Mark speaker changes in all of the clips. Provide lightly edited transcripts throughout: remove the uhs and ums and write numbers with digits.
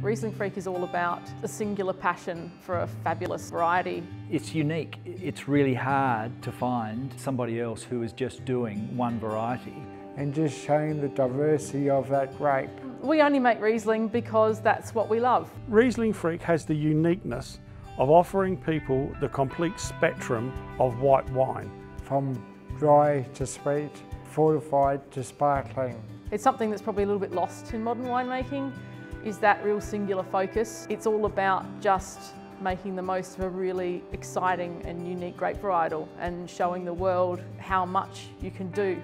Speaker 1: Rieslingfreak is all about a singular passion for a fabulous variety.
Speaker 2: It's unique. It's really hard to find somebody else who is just doing one variety.
Speaker 3: And just showing the diversity of that grape.
Speaker 1: We only make Riesling because that's what we love.
Speaker 4: Rieslingfreak has the uniqueness of offering people the complete spectrum of white wine.
Speaker 3: From dry to sweet, fortified to sparkling.
Speaker 1: It's something that's probably a little bit lost in modern winemaking, is that real singular focus. It's all about just making the most of a really exciting and unique grape varietal and showing the world how much you can do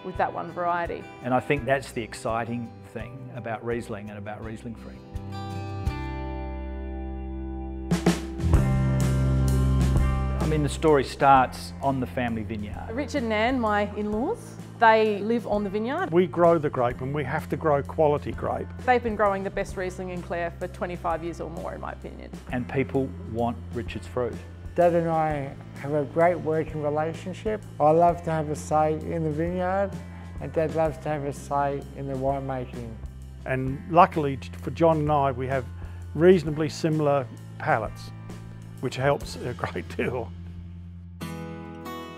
Speaker 1: with that one variety.
Speaker 2: And I think that's the exciting thing about Riesling and about Rieslingfreak. I mean, the story starts on the family vineyard.
Speaker 1: Richard and Anne, my in-laws, they live on the vineyard.
Speaker 4: We grow the grape and we have to grow quality grape.
Speaker 1: They've been growing the best Riesling in Clare for 25 years or more, in my opinion.
Speaker 2: And people want Richard's fruit.
Speaker 3: Dad and I have a great working relationship. I love to have a say in the vineyard and Dad loves to have a say in the winemaking.
Speaker 4: And luckily for John and I, we have reasonably similar palates, which helps a great deal.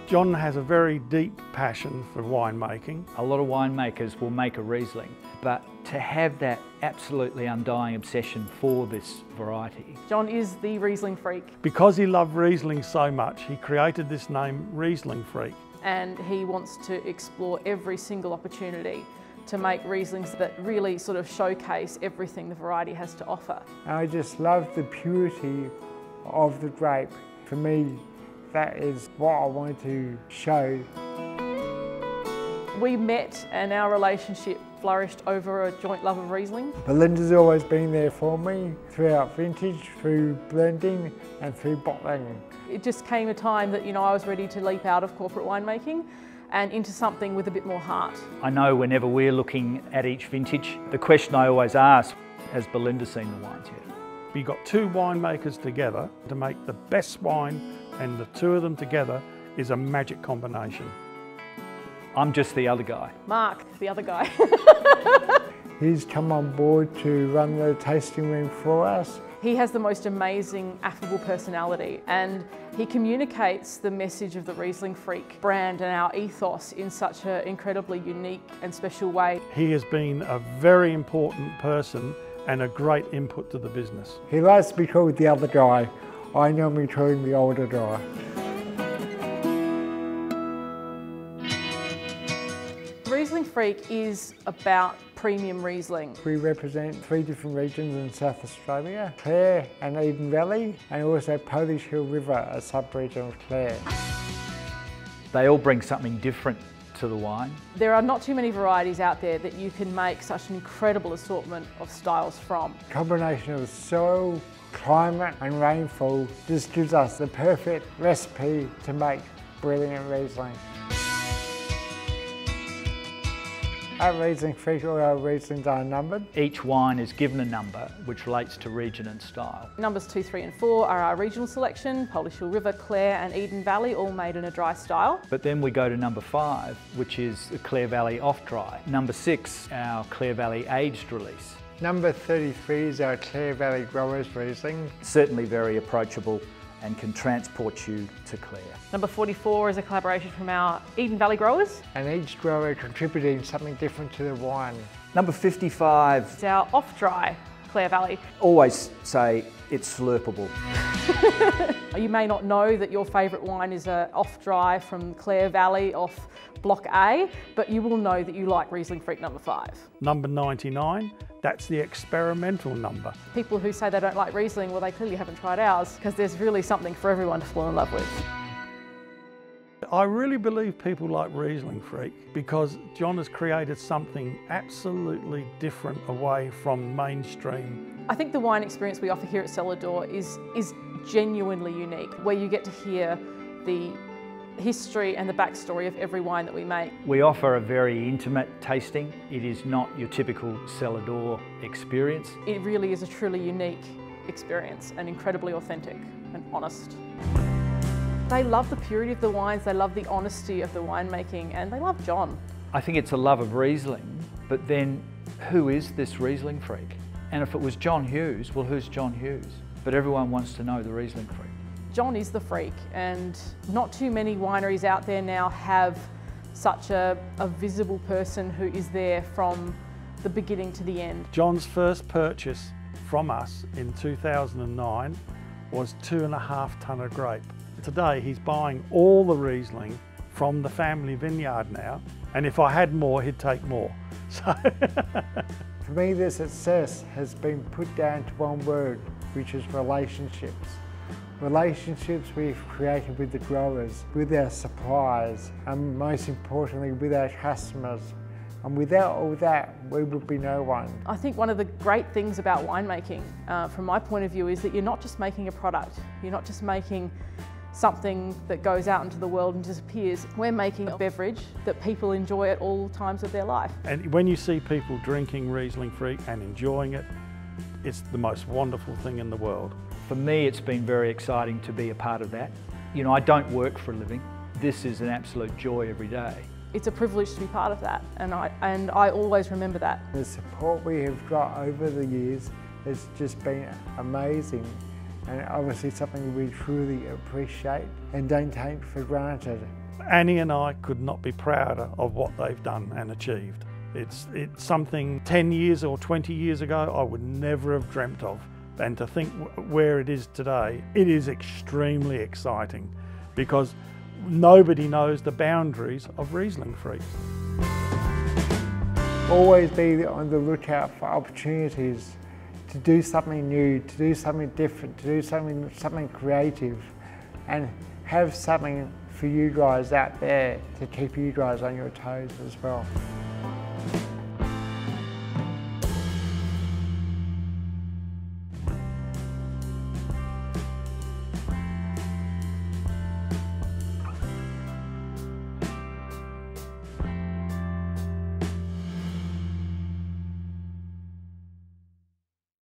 Speaker 4: John has a very deep passion for winemaking.
Speaker 2: A lot of winemakers will make a Riesling, but to have that absolutely undying obsession for this variety.
Speaker 1: John is the Riesling freak.
Speaker 4: Because he loved Riesling so much, he created this name Rieslingfreak.
Speaker 1: And he wants to explore every single opportunity to make Rieslings that really sort of showcase everything the variety has to offer.
Speaker 3: I just love the purity of the grape. For me, that is what I wanted to show.
Speaker 1: We met and our relationship flourished over a joint love of Riesling.
Speaker 3: Belinda's always been there for me throughout vintage, through blending and through bottling.
Speaker 1: It just came a time that, I was ready to leap out of corporate winemaking and into something with a bit more heart.
Speaker 2: I know whenever we're looking at each vintage, the question I always ask, has Belinda seen the wines yet?
Speaker 4: We got two winemakers together to make the best wine, and the two of them together is a magic combination.
Speaker 2: I'm just the other guy.
Speaker 1: Mark, the other guy.
Speaker 3: He's come on board to run the tasting room for us.
Speaker 1: He has the most amazing, affable personality, and he communicates the message of the Rieslingfreak brand and our ethos in such an incredibly unique and special way.
Speaker 4: He has been a very important person and a great input to the business.
Speaker 3: He likes to be called the other guy. I normally call him the older guy.
Speaker 1: Rieslingfreak is about premium Riesling.
Speaker 3: We represent 3 different regions in South Australia, Clare and Eden Valley, and also Polish Hill River, a sub-region of Clare.
Speaker 2: They all bring something different to the wine.
Speaker 1: There are not too many varieties out there that you can make such an incredible assortment of styles from.
Speaker 3: Combination of soil, climate and rainfall just gives us the perfect recipe to make brilliant Riesling. At Rieslingfreak, all our Rieslings are numbered.
Speaker 2: Each wine is given a number which relates to region and style.
Speaker 1: Numbers 2, 3 and 4 are our regional selection, Polish Hill River, Clare and Eden Valley, all made in a dry style.
Speaker 2: But then we go to number 5, which is the Clare Valley off-dry. Number 6, our Clare Valley aged release.
Speaker 3: Number 33 is our Clare Valley Growers Riesling.
Speaker 2: Certainly very approachable and can transport you to Clare.
Speaker 1: Number 44 is a collaboration from our Eden Valley growers.
Speaker 3: And each grower contributing something different to the wine.
Speaker 2: Number 55.
Speaker 1: It's our off-dry Clare Valley.
Speaker 2: Always say it's slurpable.
Speaker 1: You may not know that your favourite wine is a off-dry from Clare Valley off Block A, but you will know that you like Rieslingfreak number 5.
Speaker 4: Number 99, that's the experimental number.
Speaker 1: People who say they don't like Riesling, well, they clearly haven't tried ours, because there's really something for everyone to fall in love with.
Speaker 4: I really believe people like Rieslingfreak because John has created something absolutely different away from mainstream.
Speaker 1: I think the wine experience we offer here at Cellar Door is genuinely unique, where you get to hear the history and the backstory of every wine that we make.
Speaker 2: We offer a very intimate tasting. It is not your typical cellar door experience.
Speaker 1: It really is a truly unique experience and incredibly authentic and honest. They love the purity of the wines, they love the honesty of the winemaking, and they love John.
Speaker 2: I think it's a love of Riesling, but then who is this Rieslingfreak? And if it was John Hughes, well, who's John Hughes? But everyone wants to know the Rieslingfreak.
Speaker 1: John is the freak, and not too many wineries out there now have such a visible person who is there from the beginning to the end.
Speaker 4: John's first purchase from us in 2009 was 2.5 tonne of grape. Today he's buying all the Riesling from the family vineyard now, and if I had more, he'd take more. So
Speaker 3: For me, the success has been put down to one word, which is relationships. Relationships we've created with the growers, with our suppliers, and most importantly with our customers. And without all that, we would be no one.
Speaker 1: I think one of the great things about winemaking, from my point of view, is that you're not just making a product. You're not just making something that goes out into the world and disappears. We're making a beverage that people enjoy at all times of their life.
Speaker 4: and when you see people drinking Rieslingfreak and enjoying it, it's the most wonderful thing in the world.
Speaker 2: For me, it's been very exciting to be a part of that. You know, I don't work for a living. This is an absolute joy every day.
Speaker 1: It's a privilege to be part of that, and I always remember that.
Speaker 3: The support we have got over the years has just been amazing, and obviously something we truly appreciate and don't take for granted.
Speaker 4: Annie and I could not be prouder of what they've done and achieved. It's something 10 years or 20 years ago I would never have dreamt of. And to think where it is today, it is extremely exciting because nobody knows the boundaries of Rieslingfreak.
Speaker 3: Always be on the lookout for opportunities to do something new, to do something different, to do something creative, and have something for you guys out there to keep you guys on your toes as well.